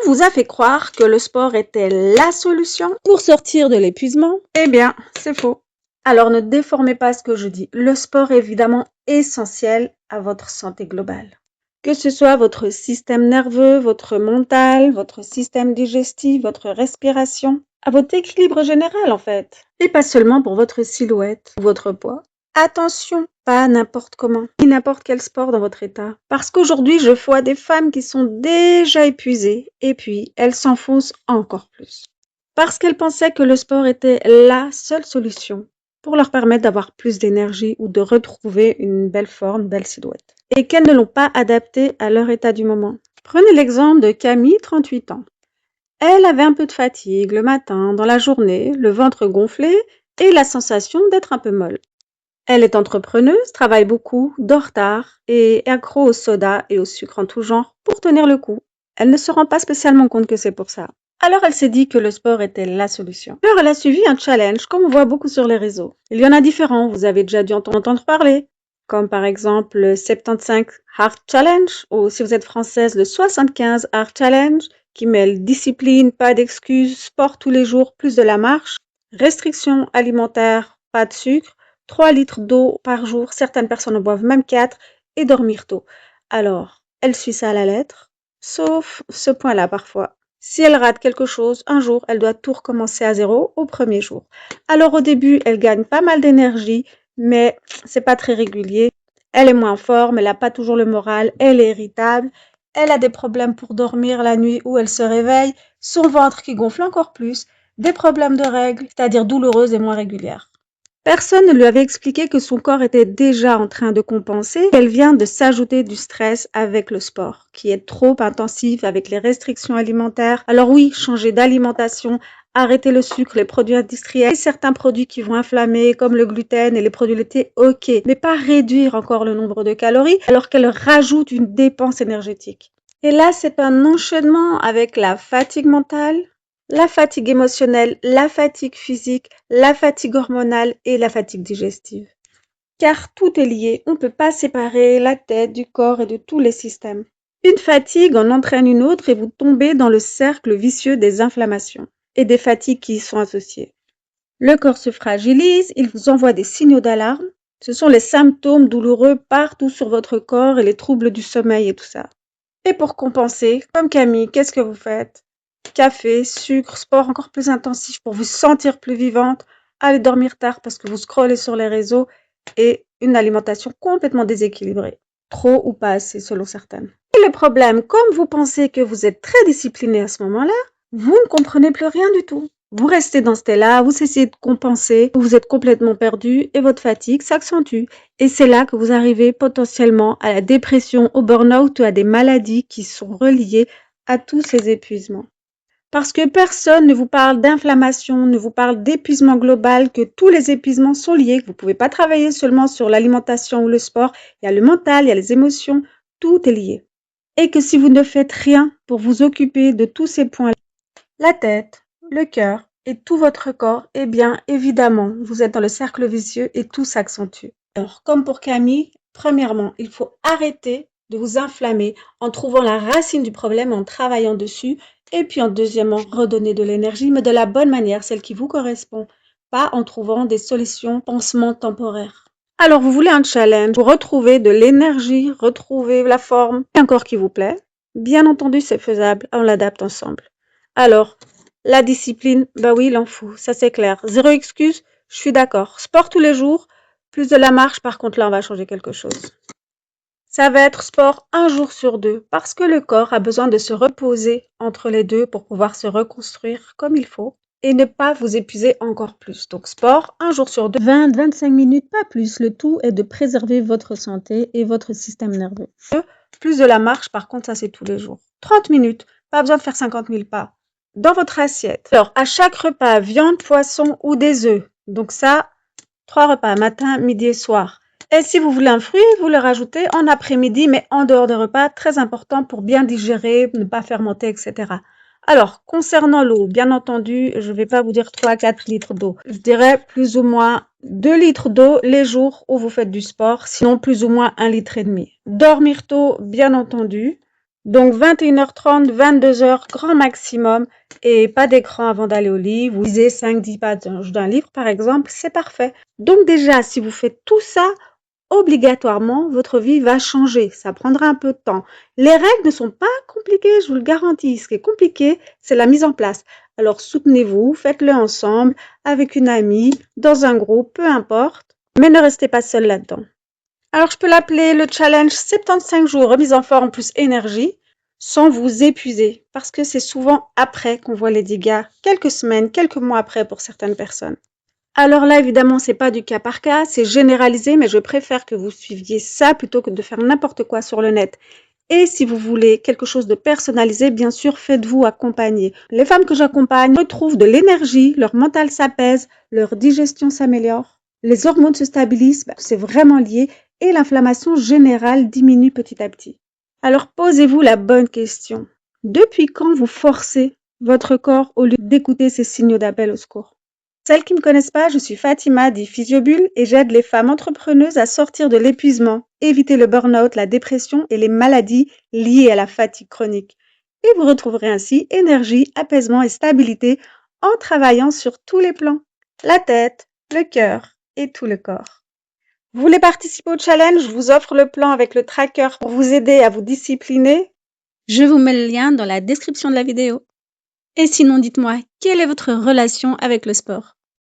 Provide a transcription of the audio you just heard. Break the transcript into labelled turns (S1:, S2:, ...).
S1: vous a fait croire que le sport était la solution pour sortir de l'épuisement? Eh bien, c'est faux. Alors ne déformez pas ce que je dis. Le sport est évidemment essentiel à votre santé globale. Que ce soit votre système nerveux, votre mental, votre système digestif, votre respiration, à votre équilibre général en fait. Et pas seulement pour votre silhouette ou votre poids. Attention, pas n'importe comment, ni n'importe quel sport dans votre état. Parce qu'aujourd'hui, je vois des femmes qui sont déjà épuisées et puis elles s'enfoncent encore plus. Parce qu'elles pensaient que le sport était la seule solution pour leur permettre d'avoir plus d'énergie ou de retrouver une belle forme, une belle silhouette. Et qu'elles ne l'ont pas adapté à leur état du moment. Prenez l'exemple de Camille, 38 ans. Elle avait un peu de fatigue le matin, dans la journée, le ventre gonflé et la sensation d'être un peu molle. Elle est entrepreneuse, travaille beaucoup, dort tard et est accro au soda et au sucre en tout genre pour tenir le coup. Elle ne se rend pas spécialement compte que c'est pour ça. Alors elle s'est dit que le sport était la solution. Alors elle a suivi un challenge comme on voit beaucoup sur les réseaux. Il y en a différents, vous avez déjà dû en entendre parler, comme par exemple le 75 Hard Challenge ou si vous êtes française le 75 Hard Challenge qui mêle discipline, pas d'excuses, sport tous les jours, plus de la marche, restrictions alimentaires, pas de sucre, 3 litres d'eau par jour, certaines personnes en boivent même 4 et dormir tôt. Alors, elle suit ça à la lettre, sauf ce point-là parfois. Si elle rate quelque chose, un jour, elle doit tout recommencer à zéro au premier jour. Alors au début, elle gagne pas mal d'énergie, mais c'est pas très régulier. Elle est moins en forme, elle n'a pas toujours le moral, elle est irritable, elle a des problèmes pour dormir la nuit où elle se réveille, son ventre qui gonfle encore plus, des problèmes de règles, c'est-à-dire douloureuses et moins régulières. Personne ne lui avait expliqué que son corps était déjà en train de compenser, qu'elle vient de s'ajouter du stress avec le sport, qui est trop intensif avec les restrictions alimentaires. Alors oui, changer d'alimentation, arrêter le sucre, les produits industriels, et certains produits qui vont inflammer, comme le gluten et les produits laitiers, ok, mais pas réduire encore le nombre de calories, alors qu'elle rajoute une dépense énergétique. Et là, c'est un enchaînement avec la fatigue mentale, la fatigue émotionnelle, la fatigue physique, la fatigue hormonale et la fatigue digestive. Car tout est lié, on ne peut pas séparer la tête du corps et de tous les systèmes. Une fatigue en entraîne une autre et vous tombez dans le cercle vicieux des inflammations et des fatigues qui y sont associées. Le corps se fragilise, il vous envoie des signaux d'alarme. Ce sont les symptômes douloureux partout sur votre corps et les troubles du sommeil et tout ça. Et pour compenser, comme Camille, qu'est-ce que vous faites? Café, sucre, sport encore plus intensif pour vous sentir plus vivante, aller dormir tard parce que vous scrollez sur les réseaux et une alimentation complètement déséquilibrée. Trop ou pas assez selon certaines. Et le problème, comme vous pensez que vous êtes très discipliné à ce moment-là, vous ne comprenez plus rien du tout. Vous restez dans ce état-là, vous essayez de compenser, vous êtes complètement perdu et votre fatigue s'accentue. Et c'est là que vous arrivez potentiellement à la dépression, au burn-out ou à des maladies qui sont reliées à tous ces épuisements. Parce que personne ne vous parle d'inflammation, ne vous parle d'épuisement global, que tous les épuisements sont liés, que vous ne pouvez pas travailler seulement sur l'alimentation ou le sport, il y a le mental, il y a les émotions, tout est lié. Et que si vous ne faites rien pour vous occuper de tous ces points-là, la tête, le cœur et tout votre corps, eh bien évidemment, vous êtes dans le cercle vicieux et tout s'accentue. Alors, comme pour Camille, premièrement, il faut arrêter de vous inflammer en trouvant la racine du problème, en travaillant dessus. Et puis en deuxièmement, redonner de l'énergie, mais de la bonne manière, celle qui vous correspond, pas en trouvant des solutions pansements temporaires. Alors vous voulez un challenge pour retrouver de l'énergie, retrouver la forme, et un corps qui vous plaît? Bien entendu, c'est faisable, on l'adapte ensemble. Alors, la discipline, bah oui, il en faut, ça c'est clair. Zéro excuse, je suis d'accord. Sport tous les jours, plus de la marche, par contre là on va changer quelque chose. Ça va être sport un jour sur 2 parce que le corps a besoin de se reposer entre les deux pour pouvoir se reconstruire comme il faut et ne pas vous épuiser encore plus. Donc sport un jour sur 2, 20-25 minutes, pas plus. Le tout est de préserver votre santé et votre système nerveux. Plus de la marche, par contre, ça c'est tous les jours. 30 minutes, pas besoin de faire 50 000 pas. Dans votre assiette. Alors, à chaque repas, viande, poisson ou des œufs. Donc ça, 3 repas, matin, midi et soir. Et si vous voulez un fruit, vous le rajoutez en après-midi, mais en dehors des repas, très important pour bien digérer, ne pas fermenter, etc. Alors, concernant l'eau, bien entendu, je ne vais pas vous dire 3 à 4 litres d'eau. Je dirais plus ou moins 2 litres d'eau les jours où vous faites du sport, sinon plus ou moins 1,5 litre. Dormir tôt, bien entendu. Donc 21h30, 22h, grand maximum, et pas d'écran avant d'aller au lit. Vous lisez 5-10 pages d'un livre, par exemple, c'est parfait. Donc déjà, si vous faites tout ça, obligatoirement, votre vie va changer. Ça prendra un peu de temps. Les règles ne sont pas compliquées, je vous le garantis. Ce qui est compliqué, c'est la mise en place. Alors soutenez-vous, faites-le ensemble, avec une amie, dans un groupe, peu importe, mais ne restez pas seul là-dedans. Alors je peux l'appeler le challenge 75 jours remise en forme plus énergie, sans vous épuiser, parce que c'est souvent après qu'on voit les dégâts, quelques semaines, quelques mois après pour certaines personnes. Alors là, évidemment, c'est pas du cas par cas, c'est généralisé, mais je préfère que vous suiviez ça plutôt que de faire n'importe quoi sur le net. Et si vous voulez quelque chose de personnalisé, bien sûr, faites-vous accompagner. Les femmes que j'accompagne retrouvent de l'énergie, leur mental s'apaise, leur digestion s'améliore, les hormones se stabilisent, c'est vraiment lié, et l'inflammation générale diminue petit à petit. Alors posez-vous la bonne question. Depuis quand vous forcez votre corps au lieu d'écouter ces signaux d'appel au secours? Celles qui ne me connaissent pas, je suis Fatima dit Physiobulle et j'aide les femmes entrepreneuses à sortir de l'épuisement, éviter le burn-out, la dépression et les maladies liées à la fatigue chronique. Et vous retrouverez ainsi énergie, apaisement et stabilité en travaillant sur tous les plans, la tête, le cœur et tout le corps. Vous voulez participer au challenge? Je vous offre le plan avec le tracker pour vous aider à vous discipliner. Je vous mets le lien dans la description de la vidéo. Et sinon, dites-moi, quelle est votre relation avec le sport?